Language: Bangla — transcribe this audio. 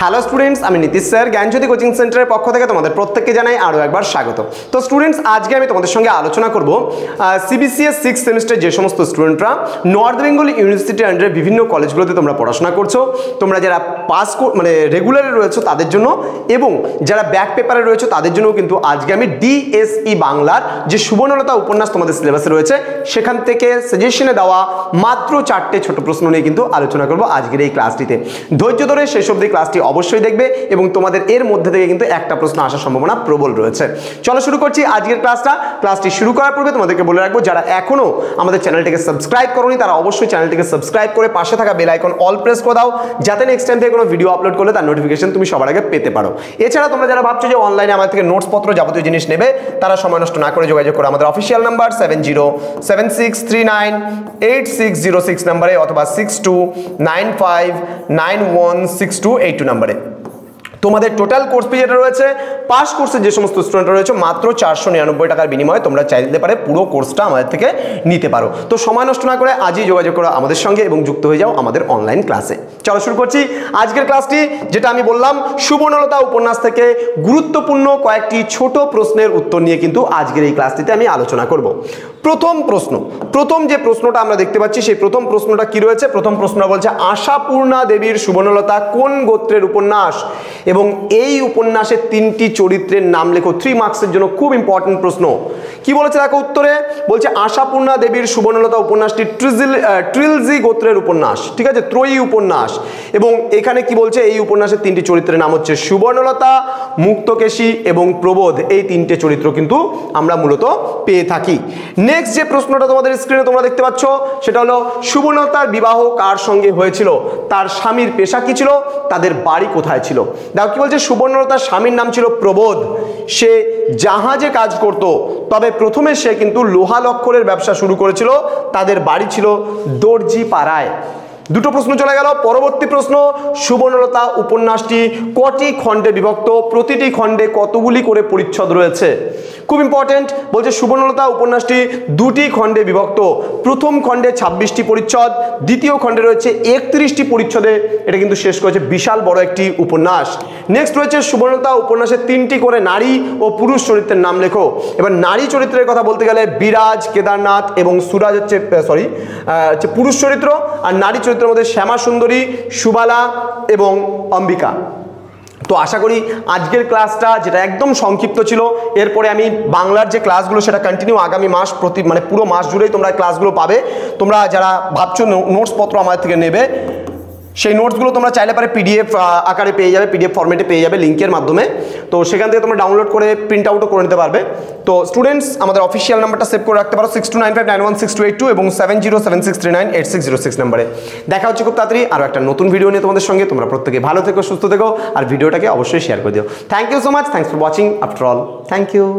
হ্যালো স্টুডেন্টস, আমি নীতিশ স্যার জ্ঞানজ্যোতি কোচিং সেন্টারের পক্ষ থেকে তোমাদের প্রত্যেককে জানাই আরও একবার স্বাগত। তো স্টুডেন্টস, আজকে আমি তোমাদের সঙ্গে আলোচনা করব সিবিসিএস 6th সেমিস্টার যে সমস্ত স্টুডেন্টরা নর্থ বেঙ্গল ইউনিভার্সিটির আন্ডারে বিভিন্ন কলেজগুলোতে তোমরা পড়াশোনা করছো, তোমরা যারা পাস মানে রেগুলারে রয়েছো তাদের জন্য এবং যারা ব্যাক পেপারে রয়েছে তাদের জন্য কিন্তু আজকে আমি ডিএসই বাংলার যে সুবর্ণলতা উপন্যাস তোমাদের সিলেবাসে রয়েছে সেখান থেকে সাজেশনে দেওয়া মাত্র 4টে ছোট প্রশ্ন নিয়ে কিন্তু আলোচনা করব আজকের এই ক্লাসটিতে। ধৈর্য ধরে শেষ অবধি ক্লাসটি অবশ্যই দেখবে এবং তোমাদের এর মধ্যে থেকে কিন্তু একটা প্রশ্ন আসার সম্ভাবনা প্রবল রয়েছে। চলো শুরু করছি আজকের ক্লাসটি শুরু করার পূর্বে তোমাদেরকে বলে রাখবো, যারা এখনো আমাদের চ্যানেলটিকে সাবস্ক্রাইব করোনি তারা অবশ্যই চ্যানেলটিকে সাবস্ক্রাইব করে পাশে থাকা বেল আইকন অল প্রেস করে দাও, যাতে নেক্সট টাইম থেকে কোনো ভিডিও আপলোড করলে তার নোটিফিকেশন তুমি সবার আগে পেতে পারো। এছাড়া তোমরা যারা ভাবছো যে অনলাইনে আমাদের থেকে নোটস পত্র যাবতীয় জিনিস নেবে, তারা সময় নষ্ট না করে যোগাযোগ করো আমাদের অফিসিয়াল নাম্বার 7076398606 নাম্বারে অথবা 6295916282 নাম্বারে। তোমাদের টোটাল কোর্স ফি যেটা রয়েছে, পাস কোর্সের যে সমস্ত স্টুডেন্টরা রয়েছে মাত্র 499 টাকার বিনিময়ে তোমরা চাইতে পারে পুরো কোর্সটা আমাদের থেকে নিতে পারো। তো সময় নষ্ট না করে আজই যোগাযোগ করো আমাদের সঙ্গে এবং যুক্ত হয়ে যাও আমাদের অনলাইন ক্লাসে। চলো শুরু করছি আজকের ক্লাসটি, যেটা আমি বললাম সুবর্ণলতা উপন্যাস থেকে গুরুত্বপূর্ণ কয়েকটি ছোট প্রশ্নের উত্তর নিয়ে কিন্তু আজকের এই ক্লাসটিতে আমি আলোচনা করব। প্রথম যে প্রশ্নটা আমরা দেখতে পাচ্ছি সেই প্রথম প্রশ্নটা কি রয়েছে? প্রথম প্রশ্নটা বলছে আশাপূর্ণা দেবীর সুবর্ণলতা কোন গোত্রের উপন্যাস এবং এই উপন্যাসের 3টি চরিত্রের নাম লেখো। 3 মার্কসের জন্য খুব ইম্পর্টেন্ট প্রশ্ন। কি বলেছে দেখো উত্তরে, বলছে আশাপূর্ণা দেবীর সুবর্ণলতা উপন্যাসটি ট্রিলজি গোত্রের উপন্যাস, ঠিক আছে, ত্রয়ী উপন্যাস। এবং এখানে কি বলছে, এই উপন্যাসের 3টি চরিত্রের নাম হচ্ছে সুবর্ণলতা, মুক্তকেশী এবং প্রবোধ। এই 3টে চরিত্র কিন্তু আমরা মূলত পেয়ে থাকি। নেক্সট যে প্রশ্নটা তোমাদের স্ক্রিনে তোমরা দেখতে পাচ্ছ সেটা হলো সুবর্ণলতার বিবাহ কার সঙ্গে হয়েছিল, তার স্বামীর পেশা কি ছিল, তাদের বাড়ি কোথায় ছিল। দেখো কি বলছে, সুবর্ণলতার স্বামীর নাম ছিল প্রবোধ, সে জাহাজে কাজ করত, তবে প্রথমে সে কিন্তু লোহা লক্করের ব্যবসা শুরু করেছিল, তাদের বাড়ি ছিল দর্জি পাড়ায়। দুটো প্রশ্ন চলে গেল। পরবর্তী প্রশ্ন, সুবর্ণলতা উপন্যাসটি কটি খণ্ডে বিভক্ত, প্রতিটি খণ্ডে কতগুলি করে পরিচ্ছদ রয়েছে। খুব ইম্পর্টেন্ট, বলছে সুবর্ণলতা উপন্যাসটি 2টি খণ্ডে বিভক্ত, প্রথম খণ্ডে 26টি পরিচ্ছদ, দ্বিতীয় খণ্ডে রয়েছে 31টি পরিচ্ছদে। এটা কিন্তু শেষ করেছে, বিশাল বড় একটি উপন্যাস। নেক্সট রয়েছে সুবর্ণলতা উপন্যাসে 3টি করে নারী ও পুরুষ চরিত্রের নাম লেখো। এবার নারী চরিত্রের কথা বলতে গেলে বিরাজ, কেদারনাথ এবং সুরাজ হচ্ছে পুরুষ চরিত্র, আর নারী চরিত্রের মধ্যে শ্যামা সুন্দরী, সুবালা এবং অম্বিকা। তো আশা করি আজকের ক্লাসটা, যেটা একদম সংক্ষিপ্ত ছিল, এরপরে আমি বাংলার যে ক্লাসগুলো সেটা কন্টিনিউ আগামী মাস মানে পুরো মাস জুড়েই তোমরা ক্লাসগুলো পাবে। তোমরা যারা ভাবছো নোটস পত্র আমাদের থেকে নেবে, সেই নোটসগুলো তোমরা চাইলে পারে পিডিএফ আকারে পেয়ে যাবে, পিডিএফ ফরম্যাটে পেয়ে যাবে লিঙ্কের মাধ্যমে। তো সেখান থেকে তোমরা ডাউনলোড করে প্রিন্ট আউটও করে নিতে পারবে। তো স্টুডেন্টস, আমাদের অফিসিয়াল নাম্বারটা সেভ করে রাখতে পারো 6295916282 এবং 7076398606 নাম্বারে। দেখা হচ্ছে খুব তাড়াতাড়ি আরও একটা নতুন ভিডিও নিয়ে তোমাদের সঙ্গে। তোমরা প্রত্যেকে ভালো থেকো, সুস্থ থেকো, আর ভিডিওটাকে অবশ্যই শেয়ার করে দিও। Thank you so much, thanks for watching after all, thank you.